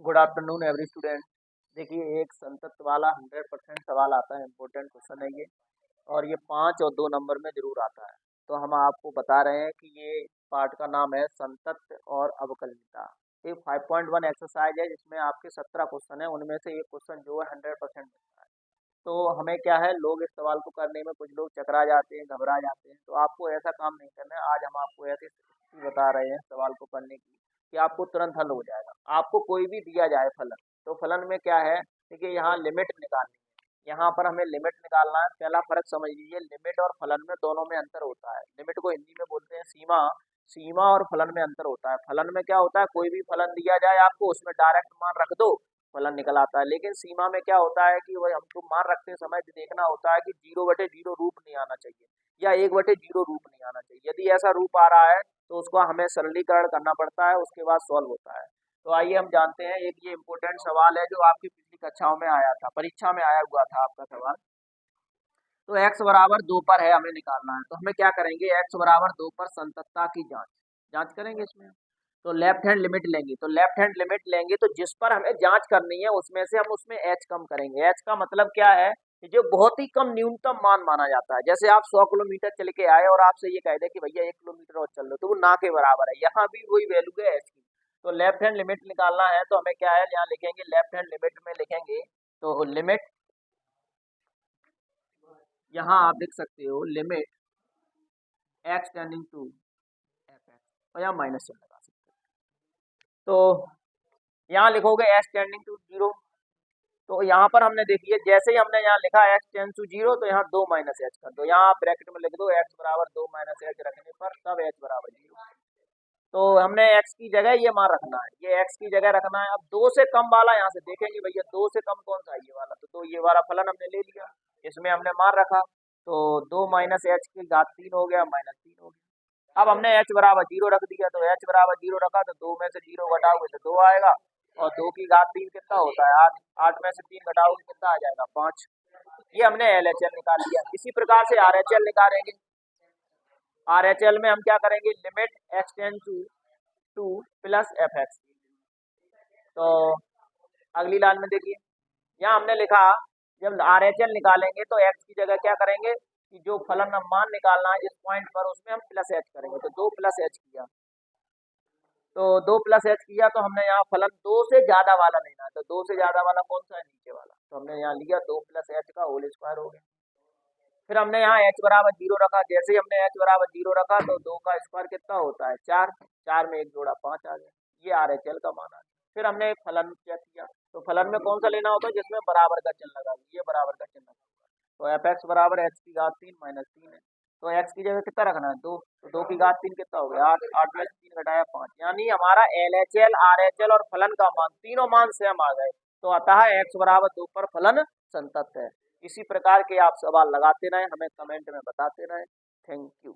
Good afternoon every student. देखिए, एक संतत वाला 100% सवाल आता है, इम्पोर्टेंट क्वेश्चन है ये। और ये 5 और 2 नंबर में जरूर आता है। तो हम आपको बता रहे हैं कि ये पार्ट का नाम है संतत और अवकलनीयता। ये 5.1 एक्सरसाइज है जिसमें आपके 17 क्वेश्चन है, उनमें से एक क्वेश्चन जो है 100% मिलता है। तो हमें क्या है, लोग इस सवाल को करने में कुछ लोग चकरा जाते हैं, घबरा जाते हैं। तो आपको ऐसा काम नहीं करना है। आज हम आपको ऐसी स्थिति बता रहे हैं सवाल को करने की कि आपको तुरंत हल हो जाएगा। आपको कोई भी दिया जाए फलन, तो फलन में क्या है, देखिए यहाँ लिमिट निकालनी है। यहाँ पर हमें लिमिट निकालना है। पहला फर्क समझ लीजिए, लिमिट और फलन में दोनों में अंतर होता है। लिमिट को हिंदी में बोलते हैं सीमा। सीमा और फलन में अंतर होता है। फलन में क्या होता है, कोई भी फलन दिया जाए आपको, उसमें डायरेक्ट मान रख दो, फलन निकल आता है। लेकिन सीमा में क्या होता है कि वही हमको मान रखते समय देखना होता है कि 0/0 रूप नहीं आना चाहिए या 1/0 रूप नहीं आना चाहिए। यदि ऐसा रूप आ रहा है तो उसको हमें सरलीकरण करना पड़ता है, उसके बाद सॉल्व होता है। तो आइए हम जानते हैं। एक ये इम्पोर्टेंट सवाल है जो आपकी पिछली कक्षाओं में आया था, परीक्षा में आया हुआ था आपका सवाल। तो x बराबर 2 पर है, हमें निकालना है। तो हमें क्या करेंगे, x बराबर 2 पर संततता की जांच करेंगे इसमें। तो लेफ्ट हैंड लिमिट लेंगे, तो लेफ्ट हैंड लिमिट लेंगे तो जिस पर हमें जांच करनी है उसमें से हम उसमें h कम करेंगे। h का मतलब क्या है कि जो बहुत ही कम न्यूनतम मान माना जाता है। जैसे आप 100 किलोमीटर चल के आए और आपसे ये कह दे कि भैया 1 किलोमीटर और चल लो, तो वो ना के बराबर है। यहाँ भी वही वैल्यू है h की। तो लेफ्ट हैंड लिमिट निकालना है तो हमें क्या है, यहाँ लिखेंगे लेफ्ट हैंड लिमिट में लिखेंगे तो लिमिट, यहाँ आप लिख सकते हो limit x tending to fx, और यहाँ माइनस चिन्ह लगा सकते हो। तो यहाँ लिखोगे x टेंडिंग टू 0। तो यहाँ पर हमने देखिए, जैसे ही हमने यहाँ लिखा x टेंड टू 0, तो यहाँ 2 माइनस एच कर दो। यहाँ आप ब्रैकेट में लिख दो x बराबर 2 माइनस एच रखने पर तब h बराबर 0। तो हमने x की जगह ये मान रखना है, ये x की जगह रखना है। अब 2 से कम वाला यहाँ से देखेंगे, भैया 2 से कम कौन सा है, ये वाला। तो ये वाला फलन हमने ले लिया, इसमें हमने मान रखा। तो 2 माइनस एच की घात 3 हो गया, माइनस 3 हो गया। अब हमने h बराबर 0 रख दिया, तो h बराबर 0 रखा तो 2 में से 0 घटाओगे तो 2 आएगा। और 2 की घात 3 कितना होता है, 8। 8 में से 3 घटाओगे कितना आ जाएगा, 5। ये हमने LHL निकाल लिया। इसी प्रकार से RHL निकालेंगे। RHL में हम क्या करेंगे, limit x tend to 2 plus fx। तो अगली लाइन में देखिए, यहाँ हमने लिखा जब RHL निकालेंगे तो x की जगह क्या करेंगे कि जो फलन मान निकालना है इस पॉइंट पर, उसमें हम प्लस h करेंगे। तो 2 प्लस h किया, तो 2 प्लस h किया तो हमने यहाँ फलन 2 से ज्यादा वाला लेना है। तो 2 से ज्यादा वाला कौन सा है, नीचे वाला। तो हमने यहाँ लिया 2 प्लस h का होल स्क्वायर हो गया। फिर हमने यहाँ h बराबर 0 रखा। जैसे ही हमने h बराबर 0 रखा तो 2 का स्क्वायर कितना होता है, 4। 4 में एक जोड़ा 5 आ गया। ये RHL का मान आ गया। फिर हमने एक फलन चेक किया, तो फलन में कौन सा लेना होता है, जिसमें बराबर का चिन्ह लगा। ये बराबर का चिन्ह लगा, तो fx बराबर x की घात 3 माइनस 3 है। तो x की जगह कितना रखना है, 2। तो 2 की घात 3 कितना हो गया, 8। 8 में से 3 घटाया 5। यानी हमारा LHL, RHL और फलन का मान, तीनों मान सेम आ गए। तो अतः x बराबर 2 पर फलन संतत है। इसी प्रकार के आप सवाल लगाते रहें, हमें कमेंट में बताते रहें। Thank you.